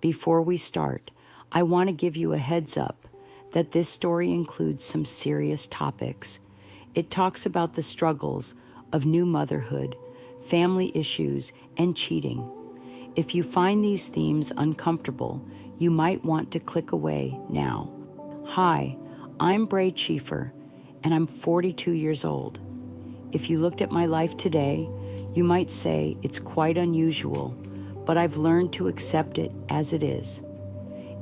Before we start, I want to give you a heads up that this story includes some serious topics. It talks about the struggles of new motherhood, family issues, and cheating. If you find these themes uncomfortable, you might want to click away now. Hi, I'm Bray Schieffer, and I'm 42 years old. If you looked at my life today, you might say it's quite unusual, but I've learned to accept it as it is.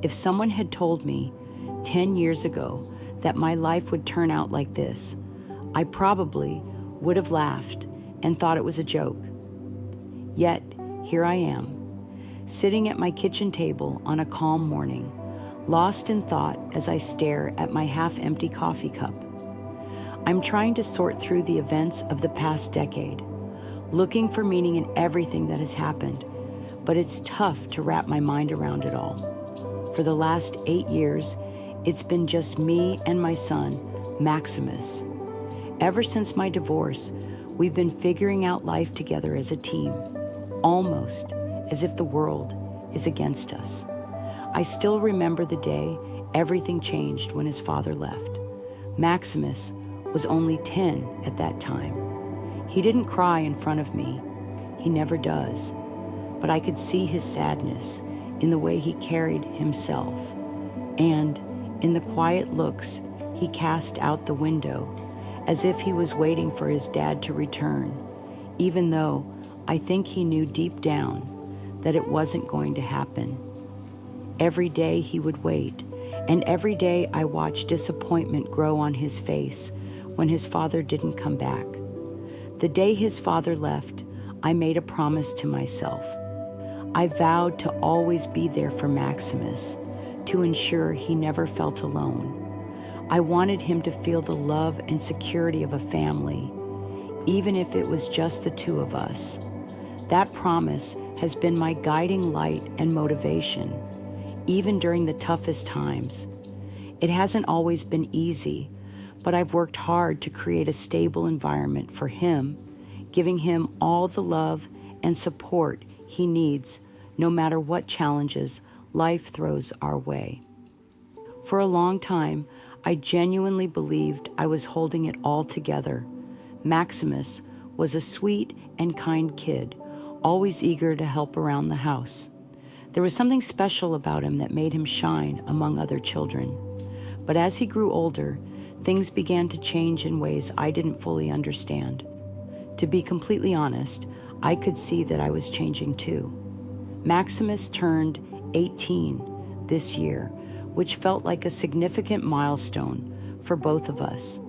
If someone had told me 10 years ago that my life would turn out like this, I probably would have laughed and thought it was a joke. Yet, here I am, sitting at my kitchen table on a calm morning, lost in thought as I stare at my half-empty coffee cup. I'm trying to sort through the events of the past decade, looking for meaning in everything that has happened, but it's tough to wrap my mind around it all. For the last 8 years, it's been just me and my son, Maximus. Ever since my divorce, we've been figuring out life together as a team, almost as if the world is against us. I still remember the day everything changed when his father left. Maximus was only 10 at that time. He didn't cry in front of me. He never does. But I could see his sadness in the way he carried himself and in the quiet looks he cast out the window as if he was waiting for his dad to return, even though I think he knew deep down that it wasn't going to happen. Every day he would wait, and every day I watched disappointment grow on his face when his father didn't come back. The day his father left, I made a promise to myself. I vowed to always be there for Maximus, to ensure he never felt alone. I wanted him to feel the love and security of a family, even if it was just the two of us. That promise has been my guiding light and motivation, even during the toughest times. It hasn't always been easy, but I've worked hard to create a stable environment for him, giving him all the love and support he needs, no matter what challenges life throws our way. For a long time, I genuinely believed I was holding it all together. Maximus was a sweet and kind kid, always eager to help around the house. There was something special about him that made him shine among other children. But as he grew older, things began to change in ways I didn't fully understand. To be completely honest, I could see that I was changing too. Maximus turned 18 this year, which felt like a significant milestone for both of us.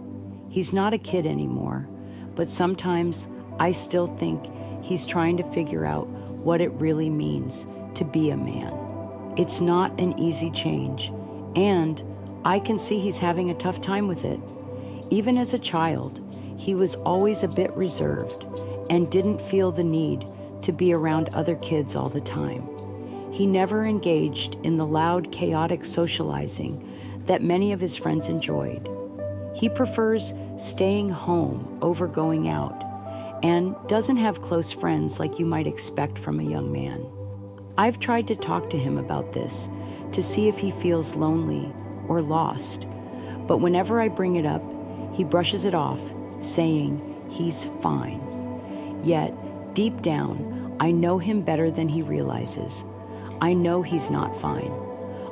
He's not a kid anymore, but sometimes I still think he's trying to figure out what it really means to be a man. It's not an easy change, and I can see he's having a tough time with it. Even as a child, he was always a bit reserved and didn't feel the need to be around other kids all the time. He never engaged in the loud, chaotic socializing that many of his friends enjoyed. He prefers staying home over going out and doesn't have close friends like you might expect from a young man. I've tried to talk to him about this to see if he feels lonely or lost, but whenever I bring it up, he brushes it off, saying he's fine. Yet, deep down, I know him better than he realizes. I know he's not fine.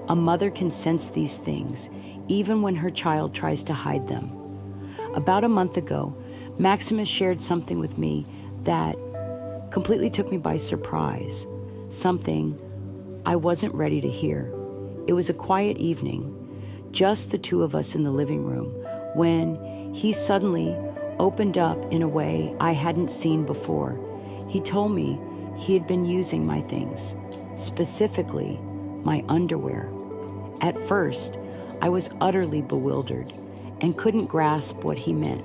A mother can sense these things, even when her child tries to hide them. About a month ago, Maximus shared something with me that completely took me by surprise, something I wasn't ready to hear. It was a quiet evening, just the two of us in the living room, when he suddenly opened up in a way I hadn't seen before. He told me he had been using my things, specifically my underwear. At first, I was utterly bewildered and couldn't grasp what he meant.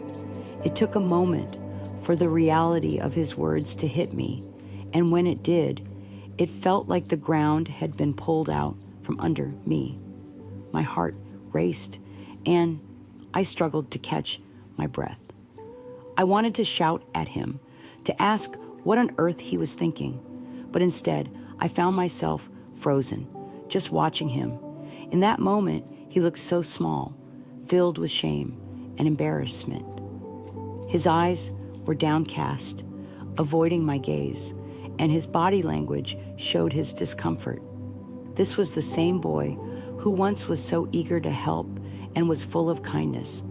It took a moment for the reality of his words to hit me, and when it did, it felt like the ground had been pulled out from under me. My heart raced, and I struggled to catch my breath. I wanted to shout at him, to ask what on earth he was thinking, but instead I found myself frozen, just watching him. In that moment, he looked so small, filled with shame and embarrassment. His eyes were downcast, avoiding my gaze, and his body language showed his discomfort. This was the same boy who once was so eager to help and was full of kindness,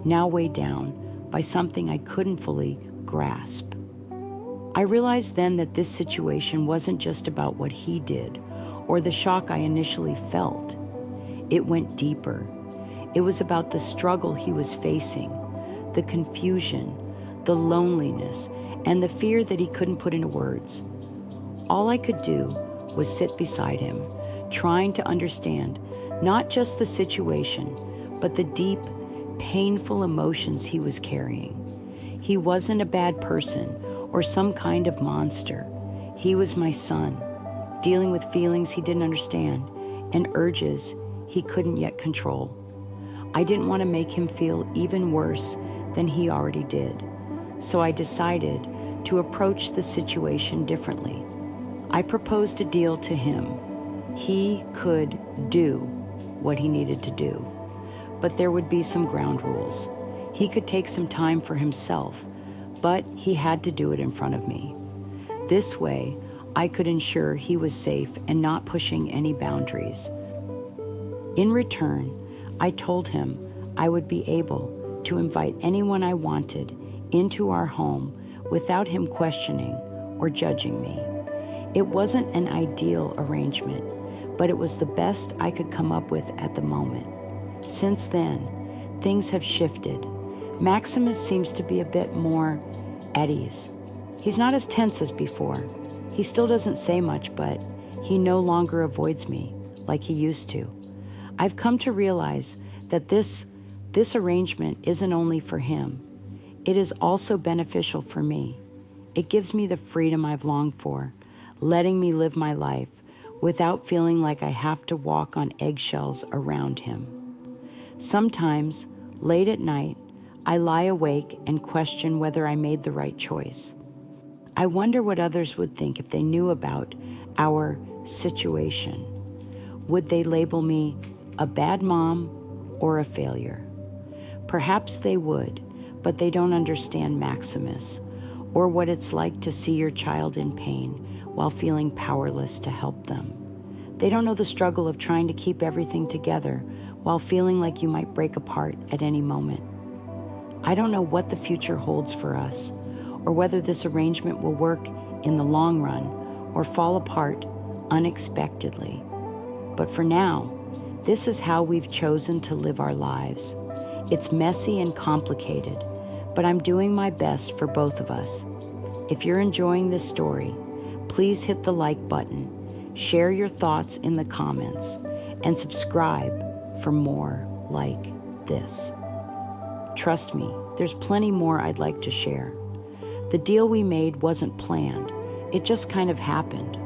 now weighed down by something I couldn't fully grasp. I realized then that this situation wasn't just about what he did or the shock I initially felt. It went deeper. It was about the struggle he was facing, the confusion, the loneliness, and the fear that he couldn't put into words. All I could do was sit beside him, trying to understand not just the situation, but the deep, painful emotions he was carrying. He wasn't a bad person or some kind of monster. He was my son, dealing with feelings he didn't understand and urges he couldn't yet control. I didn't want to make him feel even worse than he already did, so I decided to approach the situation differently. I proposed a deal to him. He could do what he needed to do, but there would be some ground rules. He could take some time for himself, but he had to do it in front of me. This way, I could ensure he was safe and not pushing any boundaries. In return, I told him I would be able to invite anyone I wanted into our home without him questioning or judging me. It wasn't an ideal arrangement, but it was the best I could come up with at the moment. Since then, things have shifted. Maximus seems to be a bit more at ease. He's not as tense as before. He still doesn't say much, but he no longer avoids me like he used to. I've come to realize that this arrangement isn't only for him. It is also beneficial for me. It gives me the freedom I've longed for, letting me live my life without feeling like I have to walk on eggshells around him. Sometimes, late at night, I lie awake and question whether I made the right choice. I wonder what others would think if they knew about our situation. Would they label me a bad mom or a failure? Perhaps they would, but they don't understand Maximus or what it's like to see your child in pain while feeling powerless to help them. They don't know the struggle of trying to keep everything together while feeling like you might break apart at any moment. I don't know what the future holds for us, or whether this arrangement will work in the long run or fall apart unexpectedly. But for now, this is how we've chosen to live our lives. It's messy and complicated, but I'm doing my best for both of us. If you're enjoying this story, please hit the like button, share your thoughts in the comments, and subscribe for more like this. Trust me, there's plenty more I'd like to share. The deal we made wasn't planned. It just kind of happened.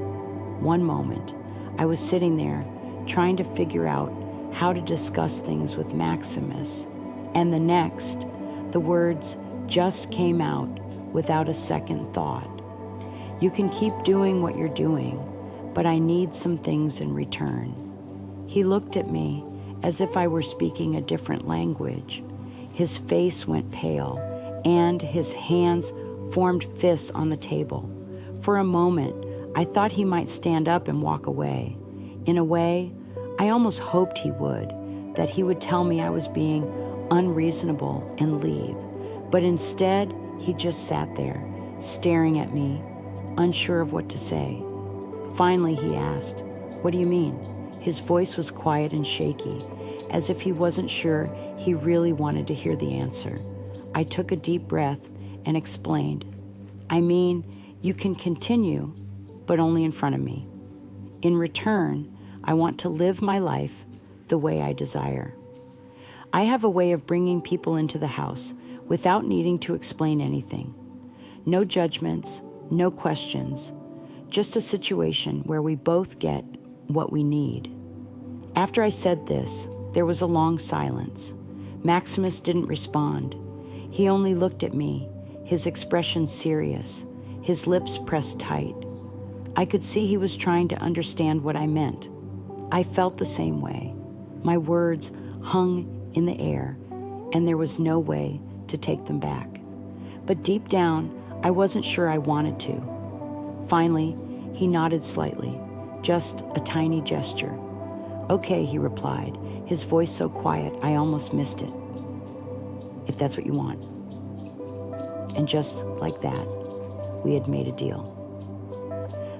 One moment, I was sitting there trying to figure out how to discuss things with Maximus, and the next, the words just came out without a second thought. You can keep doing what you're doing, but I need some things in return. He looked at me as if I were speaking a different language. His face went pale, and his hands formed fists on the table. For a moment, I thought he might stand up and walk away. In a way, I almost hoped he would, that he would tell me I was being unreasonable and leave. But instead, he just sat there, staring at me, unsure of what to say. Finally, he asked, "What do you mean?" His voice was quiet and shaky, as if he wasn't sure he really wanted to hear the answer. I took a deep breath and explained, "I mean, you can continue, but only in front of me. In return, I want to live my life the way I desire. I have a way of bringing people into the house without needing to explain anything. No judgments, no questions, just a situation where we both get what we need." After I said this, there was a long silence. Maximus didn't respond. He only looked at me, his expression serious, his lips pressed tight. I could see he was trying to understand what I meant. I felt the same way. My words hung in the air, and there was no way to take them back. But deep down, I wasn't sure I wanted to. Finally, he nodded slightly, just a tiny gesture. "Okay," he replied, his voice so quiet I almost missed it. "If that's what you want." And just like that, we had made a deal.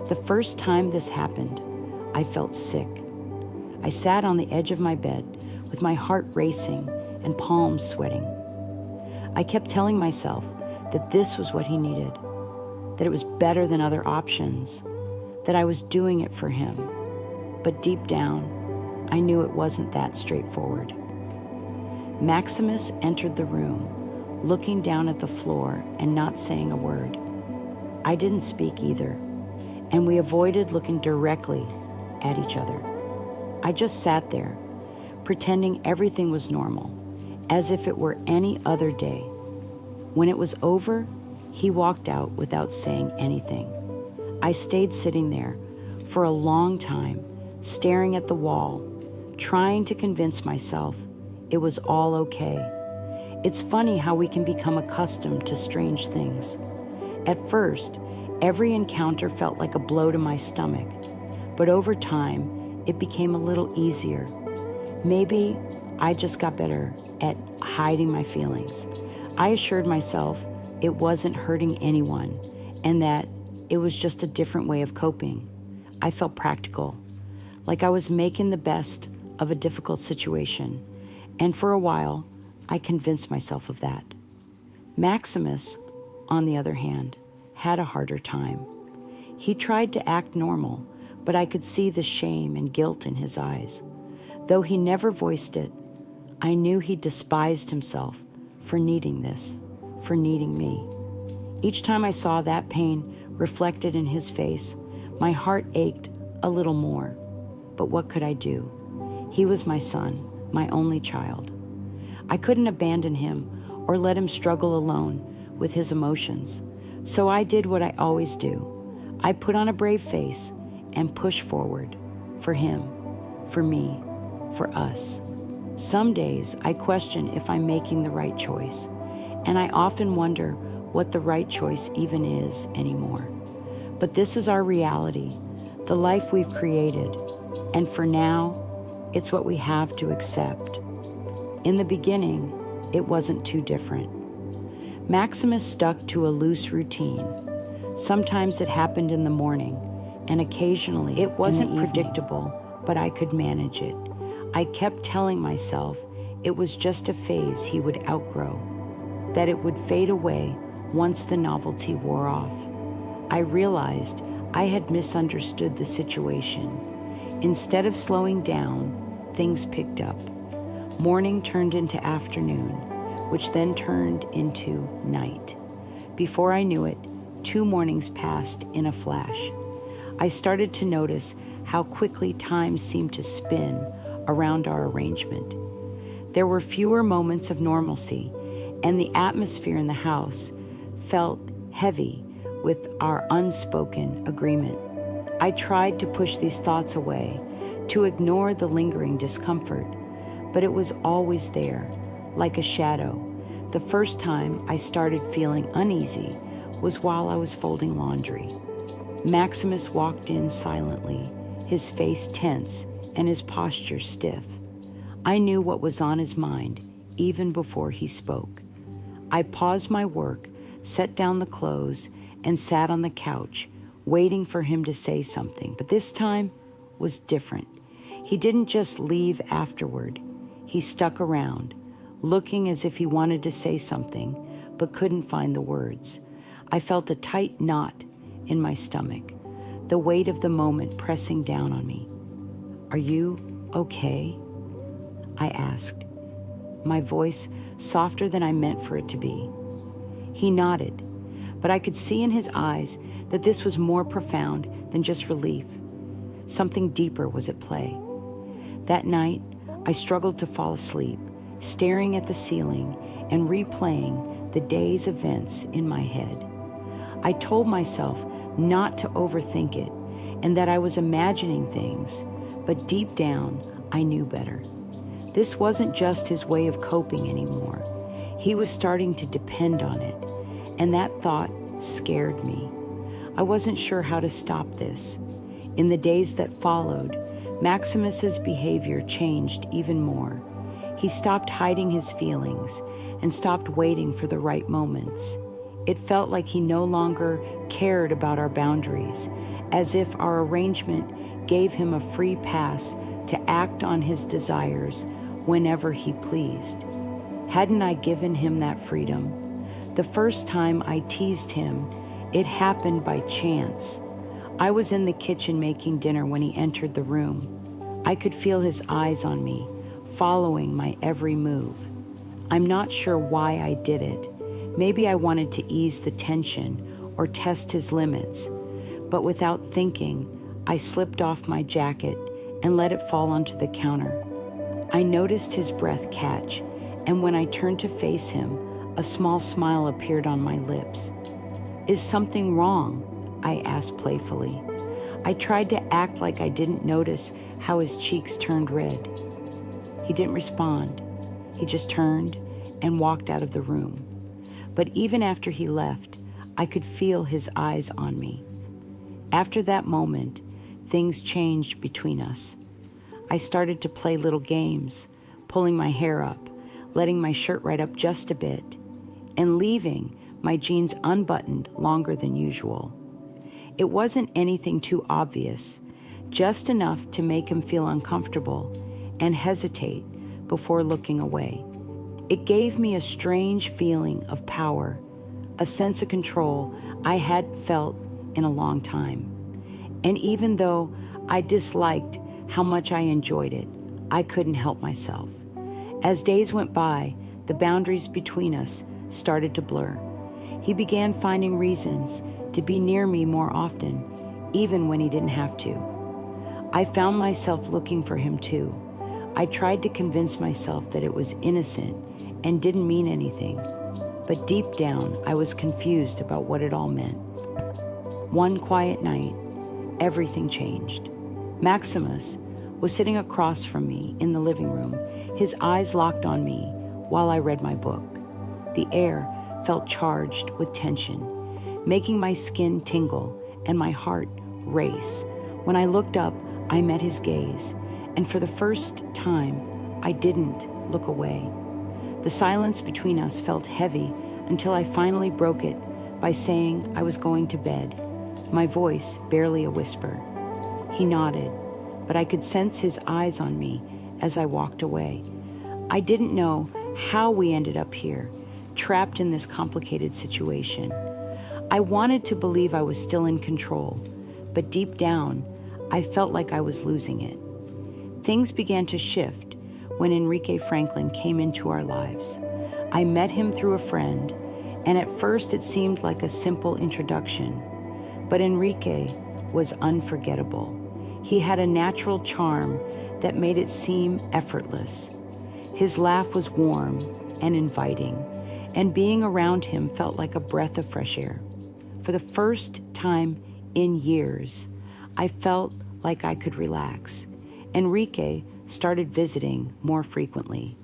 The first time this happened, I felt sick. I sat on the edge of my bed with my heart racing and palms sweating. I kept telling myself that this was what he needed, that it was better than other options, that I was doing it for him. But deep down, I knew it wasn't that straightforward. Maximus entered the room, looking down at the floor and not saying a word. I didn't speak either, and we avoided looking directly at each other. I just sat there, pretending everything was normal, as if it were any other day. When it was over, he walked out without saying anything. I stayed sitting there for a long time, staring at the wall, trying to convince myself it was all okay. It's funny how we can become accustomed to strange things. At first, every encounter felt like a blow to my stomach, but over time, it became a little easier. Maybe I just got better at hiding my feelings. I assured myself it wasn't hurting anyone and that it was just a different way of coping. I felt practical, like I was making the best of a difficult situation, and for a while, I convinced myself of that. Maximus, on the other hand, had a harder time. He tried to act normal, but I could see the shame and guilt in his eyes. Though he never voiced it, I knew he despised himself for needing this, for needing me. Each time I saw that pain reflected in his face, my heart ached a little more. But what could I do? He was my son, my only child. I couldn't abandon him or let him struggle alone with his emotions. So I did what I always do. I put on a brave face and pushed forward for him, for me, for us. Some days I question if I'm making the right choice, and I often wonder what the right choice even is anymore. But this is our reality, the life we've created, and for now, it's what we have to accept. In the beginning, it wasn't too different. Maximus stuck to a loose routine. Sometimes it happened in the morning, and occasionally it wasn't predictable, but I could manage it. I kept telling myself it was just a phase he would outgrow, that it would fade away once the novelty wore off. I realized I had misunderstood the situation. Instead of slowing down, things picked up. Morning turned into afternoon, which then turned into night. Before I knew it, 2 mornings passed in a flash. I started to notice how quickly time seemed to spin around our arrangement. There were fewer moments of normalcy, and the atmosphere in the house felt heavy with our unspoken agreement. I tried to push these thoughts away, to ignore the lingering discomfort, but it was always there, like a shadow. The first time I started feeling uneasy was while I was folding laundry. Maximus walked in silently, his face tense and his posture stiff. I knew what was on his mind even before he spoke. I paused my work, set down the clothes, and sat on the couch, waiting for him to say something. But this time was different. He didn't just leave afterward. He stuck around, looking as if he wanted to say something, but couldn't find the words. I felt a tight knot in my stomach, the weight of the moment pressing down on me. "Are you okay?" I asked, my voice softer than I meant for it to be. He nodded, but I could see in his eyes that this was more profound than just relief. Something deeper was at play. That night, I struggled to fall asleep, staring at the ceiling and replaying the day's events in my head. I told myself not to overthink it and that I was imagining things, But deep down, I knew better. This wasn't just his way of coping anymore. He was starting to depend on it, and that thought scared me. I wasn't sure how to stop this. In the days that followed, Maximus's behavior changed even more. He stopped hiding his feelings and stopped waiting for the right moments. It felt like he no longer cared about our boundaries, as if our arrangement gave him a free pass to act on his desires whenever he pleased. Hadn't I given him that freedom? The first time I teased him, it happened by chance. I was in the kitchen making dinner when he entered the room. I could feel his eyes on me, following my every move. I'm not sure why I did it. Maybe I wanted to ease the tension or test his limits, but without thinking, I slipped off my jacket and let it fall onto the counter. I noticed his breath catch, and when I turned to face him, a small smile appeared on my lips. "Is something wrong?" I asked playfully. I tried to act like I didn't notice how his cheeks turned red. He didn't respond. He just turned and walked out of the room. But even after he left, I could feel his eyes on me. After that moment, things changed between us. I started to play little games, pulling my hair up, letting my shirt right up just a bit, and leaving my jeans unbuttoned longer than usual. It wasn't anything too obvious, just enough to make him feel uncomfortable and hesitate before looking away. It gave me a strange feeling of power, a sense of control I hadn't felt in a long time. And even though I disliked how much I enjoyed it, I couldn't help myself. As days went by, the boundaries between us started to blur. He began finding reasons to be near me more often, even when he didn't have to. I found myself looking for him too. I tried to convince myself that it was innocent and didn't mean anything, but deep down, I was confused about what it all meant. One quiet night, everything changed. Maximus was sitting across from me in the living room, his eyes locked on me while I read my book. The air felt charged with tension, making my skin tingle and my heart race. When I looked up, I met his gaze, and for the first time, I didn't look away. The silence between us felt heavy until I finally broke it by saying I was going to bed, my voice barely a whisper. He nodded, but I could sense his eyes on me as I walked away. I didn't know how we ended up here, trapped in this complicated situation. I wanted to believe I was still in control, but deep down, I felt like I was losing it. Things began to shift when Enrique Franklin came into our lives. I met him through a friend, and at first it seemed like a simple introduction, but Enrique was unforgettable. He had a natural charm that made it seem effortless. His laugh was warm and inviting, and being around him felt like a breath of fresh air. For the first time in years, I felt like I could relax. Enrique started visiting more frequently.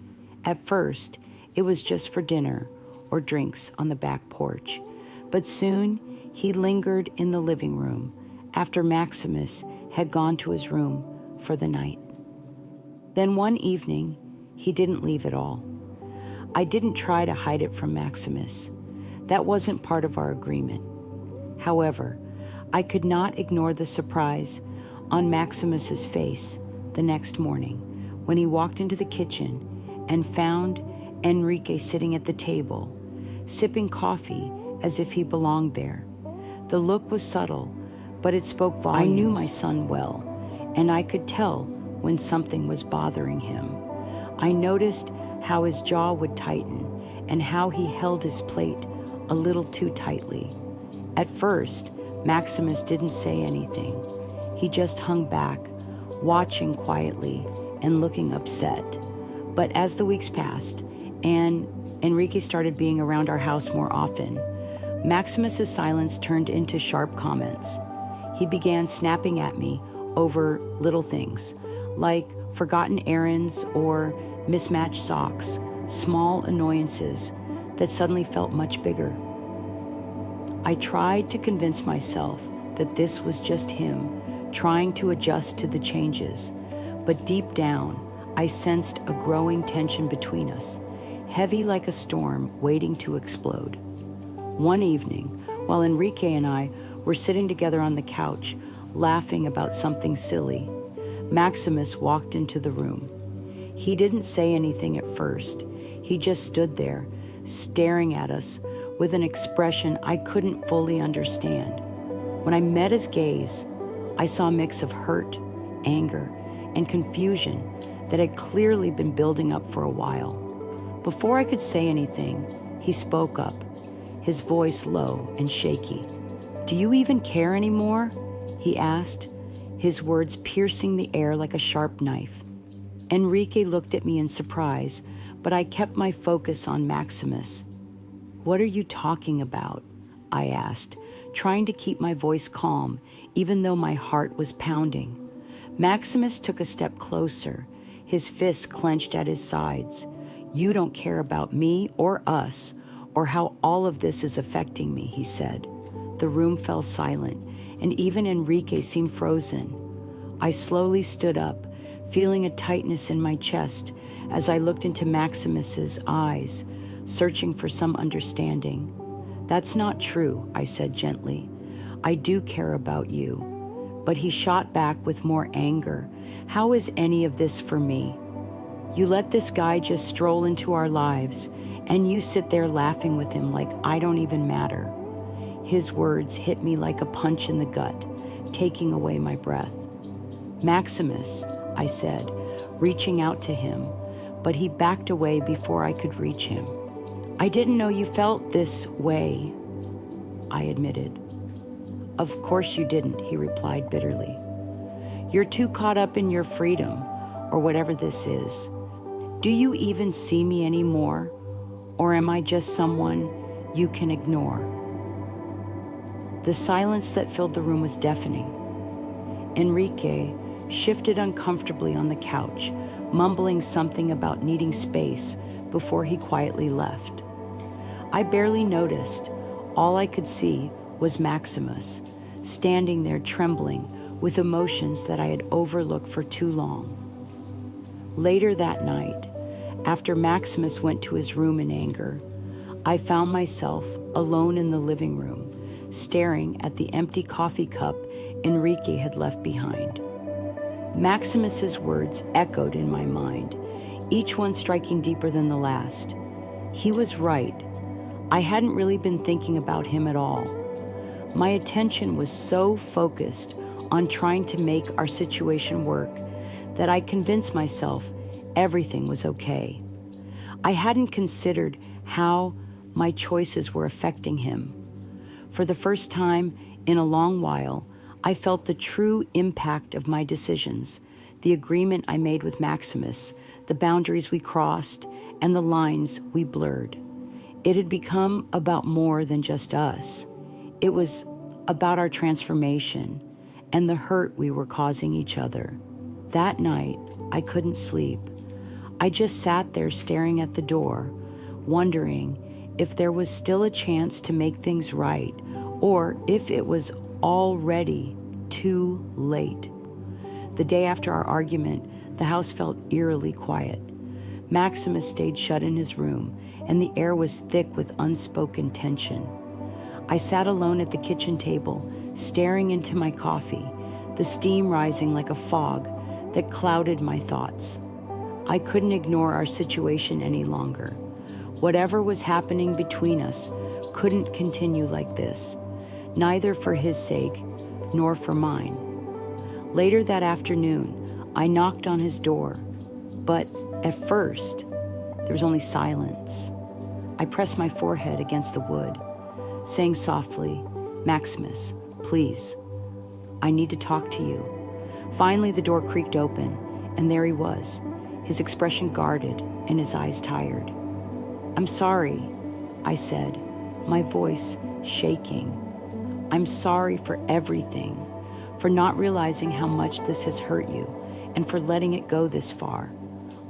At first, it was just for dinner or drinks on the back porch, but soon he lingered in the living room after Maximus had gone to his room for the night. Then one evening, he didn't leave at all. I didn't try to hide it from Maximus. That wasn't part of our agreement. However, I could not ignore the surprise on Maximus's face the next morning when he walked into the kitchen and found Enrique sitting at the table, sipping coffee as if he belonged there. The look was subtle, but it spoke volumes. I knew my son well, and I could tell when something was bothering him. I noticed how his jaw would tighten and how he held his plate a little too tightly. At first, Maximus didn't say anything. He just hung back, watching quietly and looking upset. But as the weeks passed and Enrique started being around our house more often, Maximus's silence turned into sharp comments. He began snapping at me over little things, like forgotten errands or mismatched socks, small annoyances that suddenly felt much bigger. I tried to convince myself that this was just him trying to adjust to the changes, but deep down, I sensed a growing tension between us, heavy like a storm waiting to explode. One evening, while Enrique and I were sitting together on the couch, laughing about something silly, Maximus walked into the room. He didn't say anything at first. He just stood there, staring at us with an expression I couldn't fully understand. When I met his gaze, I saw a mix of hurt, anger, and confusion that had clearly been building up for a while. Before I could say anything, he spoke up, his voice low and shaky. "Do you even care anymore?" he asked, his words piercing the air like a sharp knife. Enrique looked at me in surprise, but I kept my focus on Maximus. "What are you talking about?" I asked, trying to keep my voice calm, even though my heart was pounding. Maximus took a step closer, his fists clenched at his sides. "You don't care about me or us, or how all of this is affecting me," he said. The room fell silent, and even Enrique seemed frozen. I slowly stood up, feeling a tightness in my chest as I looked into Maximus's eyes, searching for some understanding. "That's not true," I said gently. "I do care about you." But he shot back with more anger. "How is any of this for me? You let this guy just stroll into our lives, and you sit there laughing with him like I don't even matter." His words hit me like a punch in the gut, taking away my breath. "Maximus," I said, reaching out to him, but he backed away before I could reach him. "I didn't know you felt this way," I admitted. "Of course you didn't," he replied bitterly. "You're too caught up in your freedom, or whatever this is. Do you even see me anymore, or am I just someone you can ignore?" The silence that filled the room was deafening. Enrique shifted uncomfortably on the couch, mumbling something about needing space before he quietly left. I barely noticed. All I could see was Maximus, standing there trembling with emotions that I had overlooked for too long. Later that night, after Maximus went to his room in anger, I found myself alone in the living room, staring at the empty coffee cup Enrique had left behind. Maximus's words echoed in my mind, each one striking deeper than the last. He was right. I hadn't really been thinking about him at all. My attention was so focused on trying to make our situation work that I convinced myself everything was okay. I hadn't considered how my choices were affecting him. For the first time in a long while, I felt the true impact of my decisions, the agreement I made with Maximus, the boundaries we crossed, and the lines we blurred. It had become about more than just us. It was about our transformation and the hurt we were causing each other. That night, I couldn't sleep. I just sat there staring at the door, wondering if there was still a chance to make things right, or if it was already too late. The day after our argument, the house felt eerily quiet. Maximus stayed shut in his room, and the air was thick with unspoken tension. I sat alone at the kitchen table, staring into my coffee, the steam rising like a fog that clouded my thoughts. I couldn't ignore our situation any longer. Whatever was happening between us couldn't continue like this, neither for his sake nor for mine. Later that afternoon, I knocked on his door, but at first, there was only silence. I pressed my forehead against the wood, saying softly, "Maximus, please, I need to talk to you." Finally, the door creaked open, and there he was, his expression guarded and his eyes tired. "I'm sorry," I said, my voice shaking. "I'm sorry for everything, for not realizing how much this has hurt you, and for letting it go this far.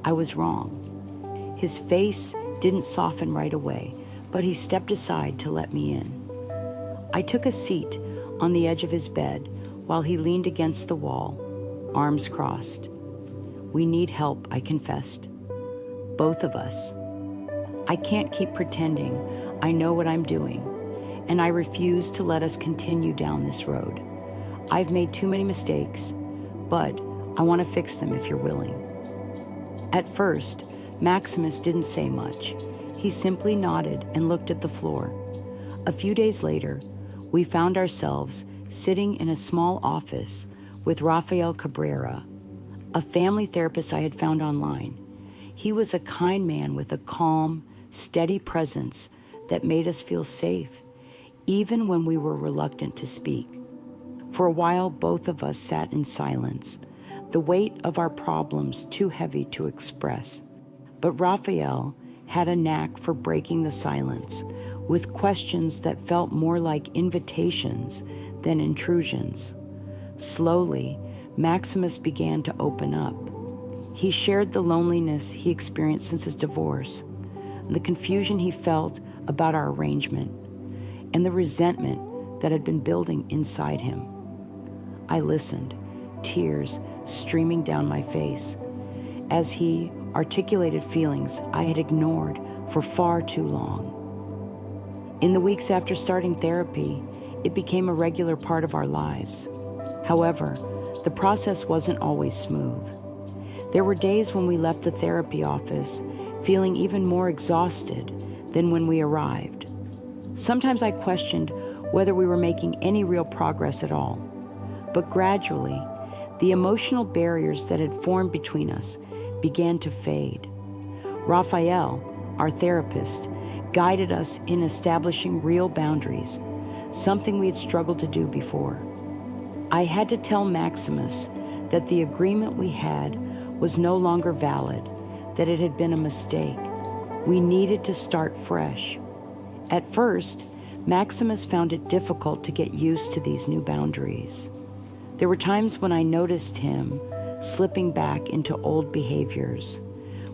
I was wrong. His face didn't soften right away, but he stepped aside to let me in. I took a seat on the edge of his bed while he leaned against the wall, arms crossed. We need help, I confessed. Both of us. I can't keep pretending I know what I'm doing, and I refuse to let us continue down this road. I've made too many mistakes, but I want to fix them if you're willing. At first, Maximus didn't say much. He simply nodded and looked at the floor. A few days later, we found ourselves sitting in a small office with Rafael Cabrera, a family therapist I had found online. He was a kind man with a calm, steady presence that made us feel safe, even when we were reluctant to speak. For a while, both of us sat in silence, the weight of our problems too heavy to express. But Raphael had a knack for breaking the silence with questions that felt more like invitations than intrusions. Slowly, Maximus began to open up. He shared the loneliness he experienced since his divorce, the confusion he felt about our arrangement, and the resentment that had been building inside him. I listened, tears streaming down my face, as he articulated feelings I had ignored for far too long. In the weeks after starting therapy, it became a regular part of our lives. However, the process wasn't always smooth. There were days when we left the therapy office feeling even more exhausted than when we arrived. Sometimes I questioned whether we were making any real progress at all. But gradually, the emotional barriers that had formed between us began to fade. Raphael, our therapist, guided us in establishing real boundaries, something we had struggled to do before. I had to tell Maximus that the agreement we had was no longer valid, that it had been a mistake. We needed to start fresh. At first, Maximus found it difficult to get used to these new boundaries. There were times when I noticed him slipping back into old behaviors,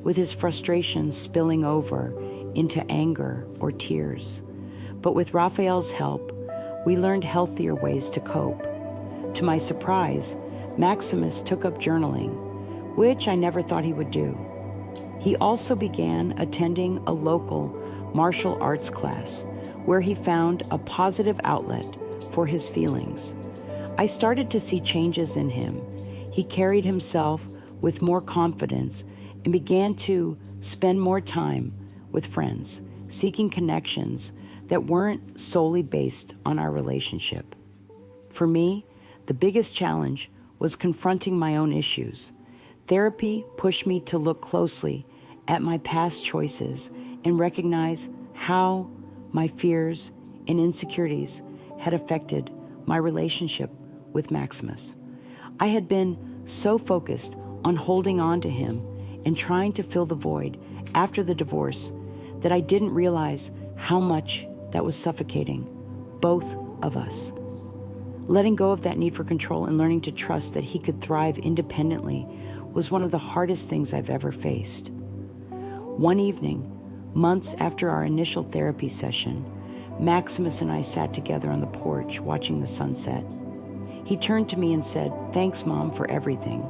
with his frustrations spilling over into anger or tears. But with Raphael's help, we learned healthier ways to cope. To my surprise, Maximus took up journaling, which I never thought he would do. He also began attending a local martial arts class, where he found a positive outlet for his feelings. I started to see changes in him. He carried himself with more confidence and began to spend more time with friends, seeking connections that weren't solely based on our relationship. For me, the biggest challenge was confronting my own issues. Therapy pushed me to look closely at my past choices and recognize how my fears and insecurities had affected my relationship with Maximus. I had been so focused on holding on to him and trying to fill the void after the divorce that I didn't realize how much that was suffocating both of us. Letting go of that need for control and learning to trust that he could thrive independently was one of the hardest things I've ever faced. One evening, months after our initial therapy session, Maximus and I sat together on the porch watching the sunset. He turned to me and said, "Thanks, Mom, for everything."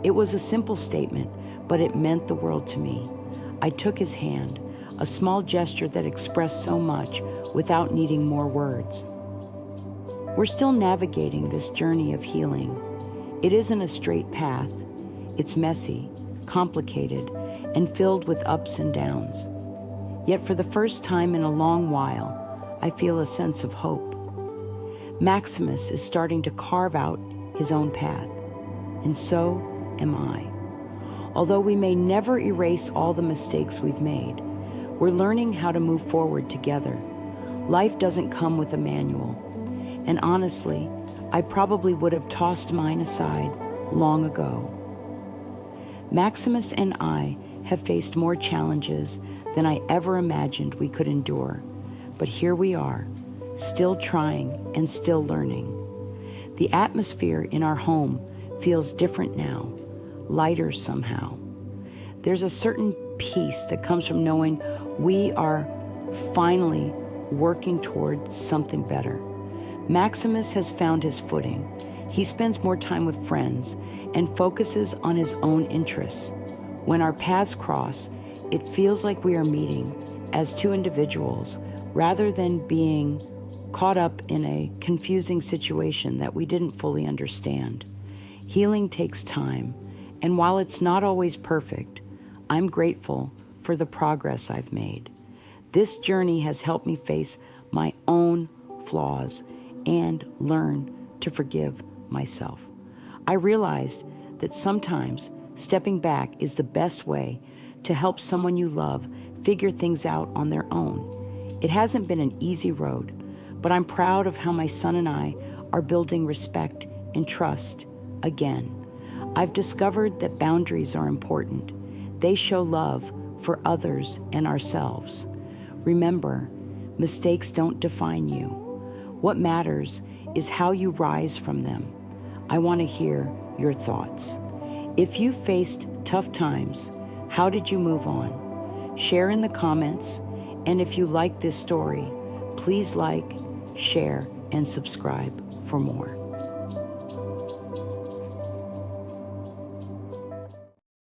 It was a simple statement, but it meant the world to me. I took his hand, a small gesture that expressed so much without needing more words. We're still navigating this journey of healing. It isn't a straight path. It's messy, complicated, and filled with ups and downs. Yet for the first time in a long while, I feel a sense of hope. Maximus is starting to carve out his own path, and so am I. Although we may never erase all the mistakes we've made, we're learning how to move forward together. Life doesn't come with a manual, and honestly, I probably would have tossed mine aside long ago. Maximus and I have faced more challenges than I ever imagined we could endure, but here we are, still trying and still learning. The atmosphere in our home feels different now, lighter somehow. There's a certain peace that comes from knowing we are finally working toward something better. Maximus has found his footing. He spends more time with friends and focuses on his own interests. When our paths cross, it feels like we are meeting as two individuals rather than being caught up in a confusing situation that we didn't fully understand. Healing takes time, and while it's not always perfect, I'm grateful for the progress I've made. This journey has helped me face my own flaws and learn to forgive myself. I realized that sometimes stepping back is the best way to help someone you love figure things out on their own. It hasn't been an easy road, but I'm proud of how my son and I are building respect and trust again. I've discovered that boundaries are important. They show love for others and ourselves. Remember, mistakes don't define you. What matters is how you rise from them. I want to hear your thoughts. If you faced tough times, how did you move on? Share in the comments, and if you like this story, please like, share, and subscribe for more.